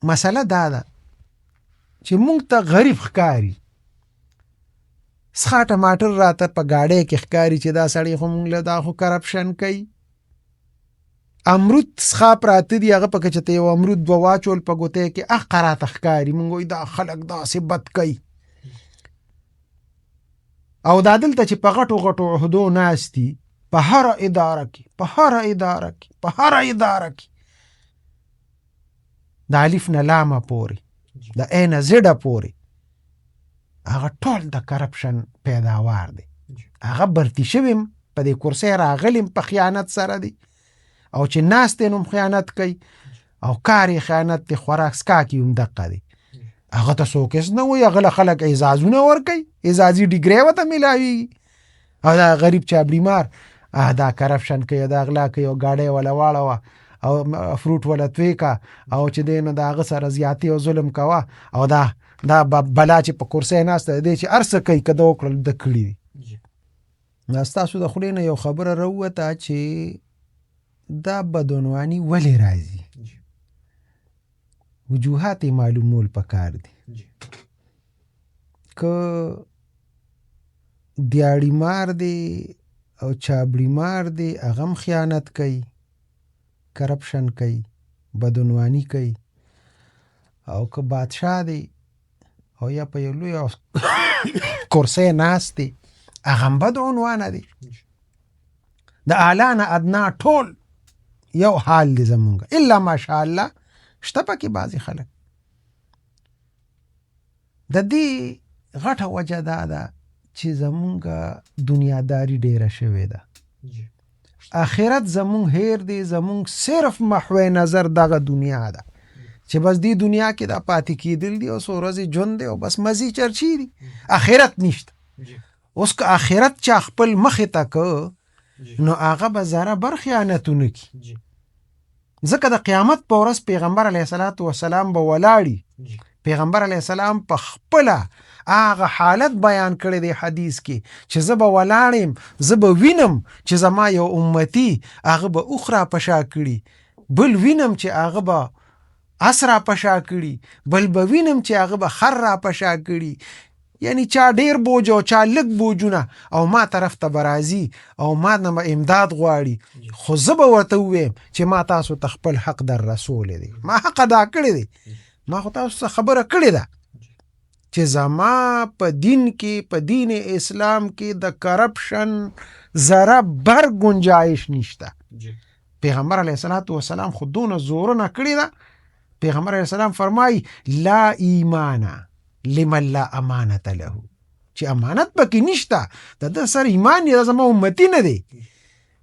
مسله دا ده چې مونږ ته غریب ښکاري، سخا ټماټر راته په گاډۍ کې ښکاري چې دا سړی خو مونږ له دا خو کرپشن کوي. امرود سخا پراته دي، هغه پکې چې ته یو امرود دوه واچول په ګوتې کې اخ راته ښکاري، مونږ وایي دا خلک داسې بد کوي. او دا دلته چې په غټو غټو عهدو ناست دي، په هره اداره کې په هره اداره کې د الف نه لامه پورې د ا نه زډه پورې هغه ټول د کرپشن پیداوار دی. هغه برتی شویم په دې کرسۍ راغلیم په خیانت سره دی، او چې ناست دی نو خیانت کوي، او کار یې خیانت دی، خوراک څښاک یې هم دقه دی. هغه ته څوک هېڅ نه وایي، هغه له خلک اعزازونه ورکوي، اعزازي ډیګرۍ ورته میلاویږي. او دا غریب چابړي مار دا کرپشن کوي، دا غلا کوي، او ګاډۍ وله واړوه او فروټ وله توی کا، او چې دی نو د هغه سره زیاتي او ظلم کوه، او دا بلا چې په کرسۍ ناسته دی چې هر څه کوي که ده وکړل ده کړي دي. نو ستاسو د خولې نه یو خبره راووته چې دا بدعنواني ولې راځي، وجوهات یې معلومول پکار دي. که دیاړي مار دی او چابړي مار دی، هغه هم خیانت کوي، کرپشن کوي، بدعنواني کوي. او که بادشاه دی او یا په یو لوی کرسۍ ناست دی، هغه هم بدعنوانه دی. د اعلی نه ادنا ټول یو حال دی زمونږ، الا ماشاءالله شته پکې بعضې خلک. د دې غټه وجه دا ده چې زمونږ دنیاداري ډیره شوې ده، آخرت زمونږ هیر دی، زمونږ صرف محو نظر دغه دنیا ده چې بس دې دنیا کې دا پاتې کېدل دي او څو ورځې ژوند دی او بس مزې چرچي دي، آخرت نشته. اوس که آخرت چا خپل مخې ته که نو هغه به ذره بر خیانتونه کي، ځکه د قیامت په ورځ پیغمبر علیه الصلاة والسلام به ولاړي. پیغمبر علیه السلام په خپله هغه حالت بیان کړی دی حدیث کې چې زه به ولاړم، زه به وینم چې زما یو امتی هغه به اوښ را پشا کړي، بل وینم چې هغه به اس را پشا کړي، بل به وینم چې هغه به خر را پشا کړي. یعنی چا ډیر بوج او چا لږ بوجونه، او ما طرف ته به راځي او ما نه به امداد غواړي، خو زه به ورته ووایم چې ما تاسو ته خپل حق در رسولی دی، ما حق ادا کړی دی، ما خو تاسو ته خبره کړې ده چې زما په دین کې، په دین اسلام کې د کرپشن ذره بر گنجایش نشته. پیغمبر علیه السلام خو دونه زورونه کړې ده. پیغمبر علیه السلام فرمایي لا ایمانه لمن لا امانت له، چې امانت پکې نشته، د ده سر ایمان یې زما امتی نه دی.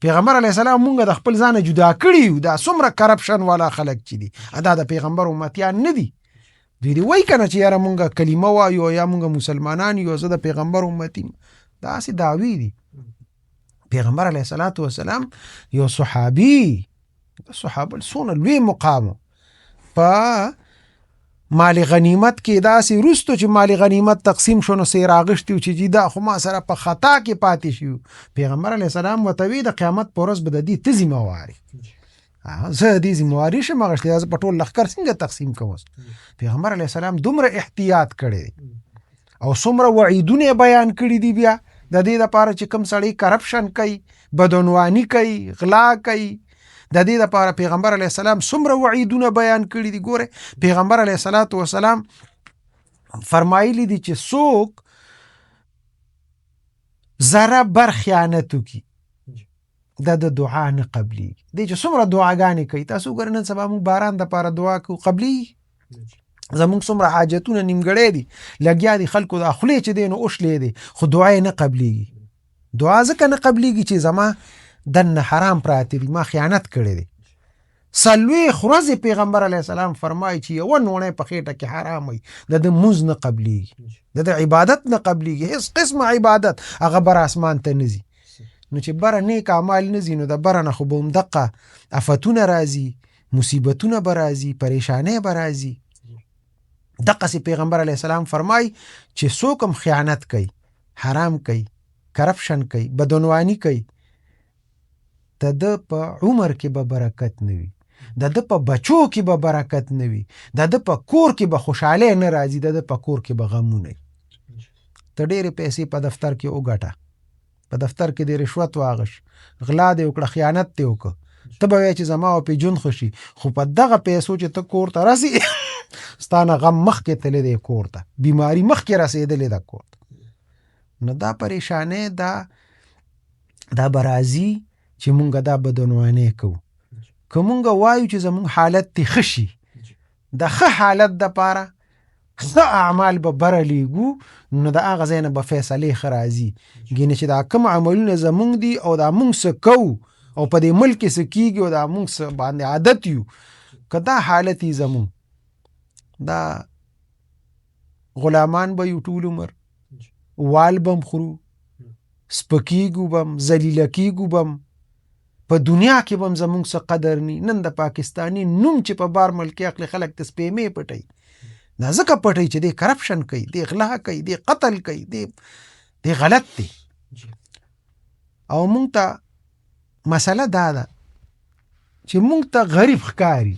پیغمبر علیه السلام مونږ د خپل ځانه جدا کړي یو، دا څومره کرپشن والا خلک چې دي دا د پیغمبر امتیان نه دي. دوی دی وایي که نه چې یاره مونږ کلمه وایو یا مونږ مسلمانان یو، زه د پیغمبر امتی، داسې دعوی دي. پیغمبر علیه السلام یو صحابي څونه لوی مقامو په مال غنیمت کې داسې وروستو چې مال غنیمت تقسیم شو نو سې راغشتي چې جی دا خو ما سره په خطا کې پاتې شو. پیغمبر علیه السلام ورته وی د قیامت په ورځ به د دې ته ذمهواري، زه د دې ذمهواري شم اخیستی، زه په ټول لښکر څنګه تقسیم کوم. پیغمبر علیه السلام دومره احتیاط کړی دی او څومره وعیدونه بیان کړي دي بیا د دې لپاره چې کوم سړی کرپشن کوي، بدعنواني کوي، غلا کوي، د دې لپاره پیغمبر علیه السلام څومره وعیدونه بیان کړي دي. ګوره پیغمبر علیه السلام فرمایلی دي چې څوک ذره بر خیانت وکړي د دعا نه قبلیږي. دی چې څومره دعاګانې کوي، تاسو ګورئ نن سبا موږ باران دپاره دعا کوو، قبلیږي. زمونږ څومره حاجتونه نیمګړی دي، لګیا دي خلکو د خولې چې دی نو اوښلی دی، خو دعا یې نه قبلیږي. دعا ځکه نه قبلیږي چې زما دنه حرام پراته دي، ما خیانت کړی دی. څلوېښت ورځې پیغمبر علیه السلام فرمایي چې یوه نوڼۍ په خېټه کې حرام وي، د ده مونځ نه قبلیږي، د ده عبادت نه قبلیږي، هېڅ قسمه عبادت هغه بر اسمان ته نه ځي. نو چې بره نیک اعمال نه ځي نو د بره نه خو به همدقه افتونه راځي، مصیبتونه به راځي، پریشانۍ به راځي. دقسې پیغمبر علیه السلام فرمایي چې څوک هم خیانت کوي، حرام کوي، کرپشن کوي، بدعنواني کوي، د ده په عمر کې به برکت نه وي، د ده په بچو کې به برکت نه وي، د ده په کور کې به خوشحالي نه راځي، د ده په کور کې به غمونه وي. ته ډېرې پیسې په دفتر کې وګټه، په دفتر کې دې رشوت واغش، غلا دې وکړه، خیانت دې وکړه، ته به وایې چې زما او پې ژوند ښه شي، خو په دغه پیسو چې ته کور ته رسي ستا نه غم مخکې تللی دی کور ته، بیماري مخکې رسېدلې ده کور ته. نو دا پریشانۍ دا به راځي چې مونږ دا بدعنوانۍ کوو. که مونږ وایو چې زمونږ حالت دې ښه شي، د ښه حالت دپاره ښه اعمال به بره لیږو، نو د هغه ځای نه به فیصلې ښه راځي. ګینې چې دا کوم عملونه زمونږ دي او دا مونږ څه کوو او په دې ملک کې څه کېږي او دا مونږ څه باندې عادت یو، که دا حالت یې زمونږ، دا غلامان به یو ټول عمر، وال بم خورو، سپکیږو بم، ذلیله کېږو بم، په دنیا کې به هم زمونږ څه قدر نی. نن د پاکستاني نوم چې په بار ملکي اخلي خلک ته سپېمې پټوي، دا ځکه پټوي چې دی کرپشن کوي، دی غلا کوي، دی قتل کوي، دی غلط دی. او مونږ ته مسله دا ده چې مونږ ته غریب ښکاري،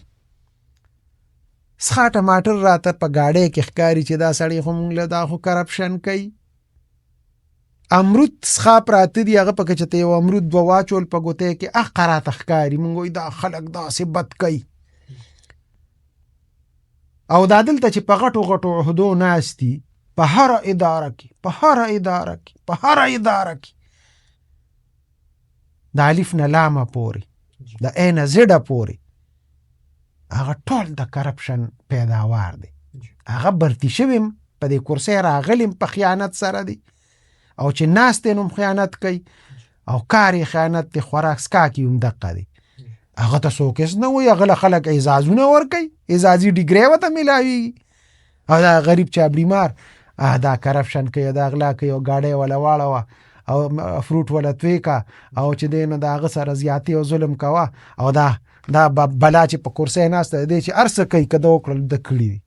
سخا ټماټر راته په ګاډۍ کې ښکاري چې دا سړی خو مونږ له دا خو کرپشن کوي. امرود سخا پراته دي، هغه پکې چې ته یو امرود دوه واچول په ګوتې کې، اخ راته ښکاري، مونږ وایي دا خلک داسې بد کوي. او دا دلته چې په غټو غټو عهدو ناست دي، په هره اداره کې، په هره اداره کې، په هره اداره کې، د الف نه لامه پورې، د ا نه زډه پورې، هغه ټول د کرپشن پیداوار دی. هغه برتی شویم په دې کرسۍ راغلیم په خیانت سره دی، او چې ناست دی نو خیانت کوي، او کار یې خیانت دی، خوراک څښاک یې هم دقه دی. هغه ته څوک هېڅ نه وایي، هغه له خلک اعزازونه ورکوي، اعزازي ډیګرۍ ورته میلاویږي. او دا غریب چا بیمار دا کرپشن کوي، دا غلا کوي، او ګاډۍ وله واړوه او فروټ وله توی کا، او چې دی نو د هغه سره زیاتي او ظلم کوه، او دا بلا چې په کرسۍ ناسته دی چې هر څه کوي، که ده وکړل ده کړي دي.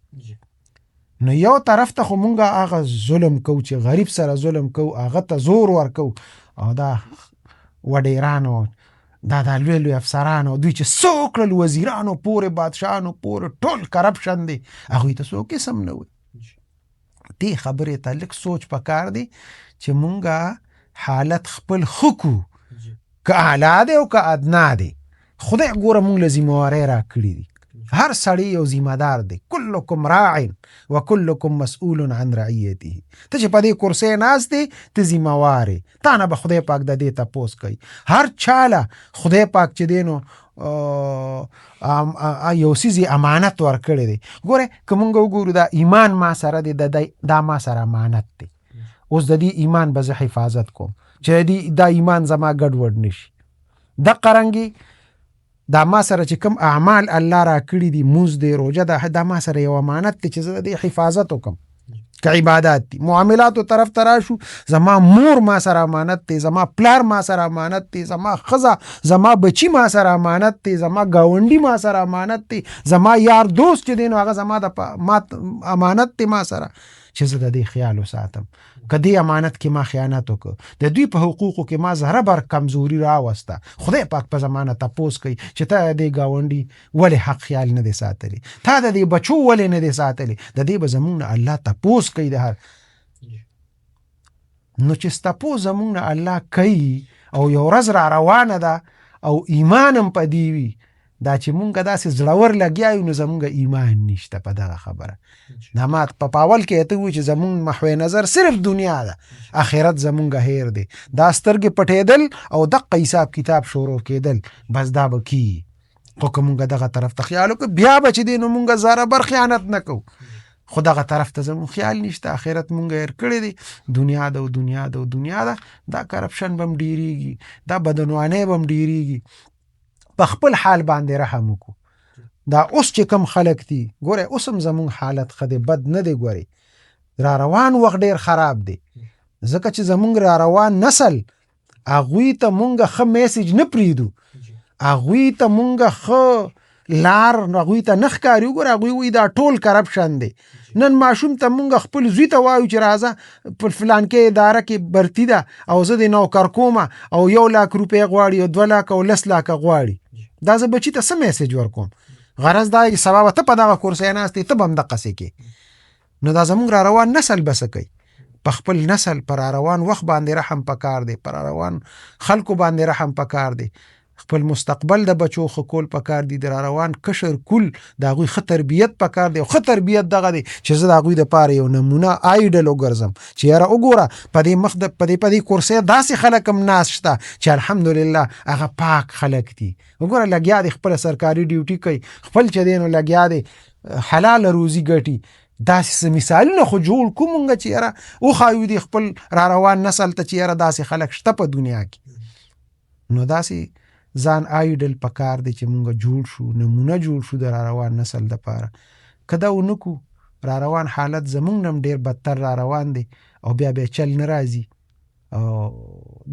نو یو طرف ته خو مونږ هغه ظلم کوو چې غریب سره ظلم کوو، هغه ته زور ورکوو، او دا وډیرانو، دا لوی لوی افسرانو، دوی چې څه وکړل، وزیرانو پورې، بادشاهانو پورې، ټول کرپشن دی، هغوی ته څوک هېڅ هم نه وایي. دې خبرې ته لږ سوچ پکار دی چې مونږ حالت خپل ښه کړو، که اعلی دی او که ادنا دی. خدای ګوره مونږ له ذمهوارۍ را کړي دي، هر سړی یو ذمه دار دی. کلکم راع و کلکم مسئول عن رعیته. ته چې په دې کرسۍ ناست دی، ته ذمه وار یې، تا نه به خدای پاک د دې تپوس کوي. هر چاله خدای پاک چې دی نو یو څیز امانت ورکړی دی. ګوره که مونږ وګورو دا ایمان ما سره دی، دا ما سره امانت دی. اوس د دې ایمان به زه حفاظت کوم چې دا ایمان زما ګډوډ نشي. دقه رنګې دا ما سره چې کوم اعمال الله را کړي دي، موز دی، روژه ده، دا ما سره یو امانت دی چې زه د دې حفاظت وکم. که عبادات دي، معاملاتو طرف ته راشو، زما مور ما سره امانت دی، زما پلار ما سره امانت دی، زما ښځه، زما بچی ما سره امانت دی، زما ګاونډي ما سره امانت دی، زما یار دوست چې دی نو هغه زما د امانت دی ما سره، چې زه د دې خیال وساتم. که دې امانت کې ما خیانت وکړ، د دوی په حقوقو کې ما ذره بر کمزوري راوسته، خدای پاک په زمانه تپوس کوي چې ته د دې ګاونډي ولې حق خیال نه دی ساتلی، تا د دې بچو ولې نه دی ساتلی، د دې به زمونږ نه الله تپوس کوي د هر. نو چې تپوس زمونږ نه الله کوي او یو ورځ را روانه ده او ایمان هم په دې وي، دا چې مونږ داسې زړور لګیا یو نو زمونږ ایمان نشته په دغه خبره. دا ما په اول کې ته وایي چې زمونږ محو نظر صرف دنیا ده، آخرت زمونږ هیر دی. دا سترګې پټېدل او دقه حساب کتاب شروع کېدل، بس دا به کېږي. خو که مونږ دغه طرف ته خیال وکړو، بیا به چې دی نو مونږ ذره بر خیانت نه کوو. خو دغه طرف ته زمونږ خیال نشته، آخرت مونږ هیر کړی دی، دنیا ده او دنیا ده او دنیا ده. دا کرپشن به هم ډېرېږي، دا بدعنوانۍ به هم ډېرېږي. په خپل حال باندې رحم وکړو. دا اوس چې کم خلک دي، ګوره اوس هم زمونږ حالت ښه دی، بد نه دی. ګورئ را روان وخت ډېر خراب دی، ځکه چې زمونږ را روان نسل هغوی ته مونږ ښه میسیج نه پرېږدو، هغوی ته مونږ ښه لار هغوی ته نه ښکاري. وګوره هغوی وایي دا ټول کرپشن دی. نن ماشوم ته مونږ خپل زوی ته وایو چې راځه په فلانکې اداره کې برتي ده او زه دې نوکر کومه او 1 لاک روپۍ غواړي او 2 لاک او 10 لاک غواړي. دا زه بچي ته څه میسج ورکوم؟ غرض دا چې سبا به ته په دغه کورسۍ ناست ته به همدقسې کې. نو دا زموږ را روان نسل به څه کوي؟ په خپل نسل پر روان وخت باندې رحم پکار دی، پر روان خلکو باندې رحم پکار دی، خپل مستقبل د بچو خکول پکار دی، د روان کشر کول د هغوی ښه تربیت پکار دی. او ښه تربیت دغه دی چې زه د هغوی دپاره یو نمونه آیډل وګرځم چې یاره وګوره په دې کورسۍ داسې خلک هم ناست شته چې الحمدلله هغه پاک خلک دي. وګوره لګیا دی خپله سرکاري ډیوټي کوي، خپل چې دی نو لګیا دی حلاله روزي ګټي. داسې مثالونه خو جوړ کوو مونږ چې یاره وښایو دي خپل را روان نسل ته چې یاره داسې خلک شته په دنیا کې. نو داسې ځان آیډل پکار دی چې مونږ جوړ شو، نمونه جوړ شو د را روان نسل دپاره. که دا ونه کو را روان حالت زمونږ نم ډېر بدتر را روان دی او بیا چل نه راځي. او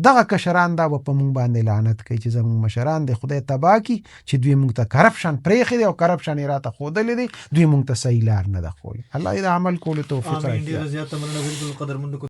دغه کشران دا به په مونږ باندې لعنت کوي چې زمونږ مشران دی خدای تباه کی چې دوی مونږ ته کرپشن پرېښی دی او کرپشن یې راته ښودلی دی، دوی مونږ ته صحیح لار نه ده ښودلې. الله دې د عمل کولو توفیق راکړي.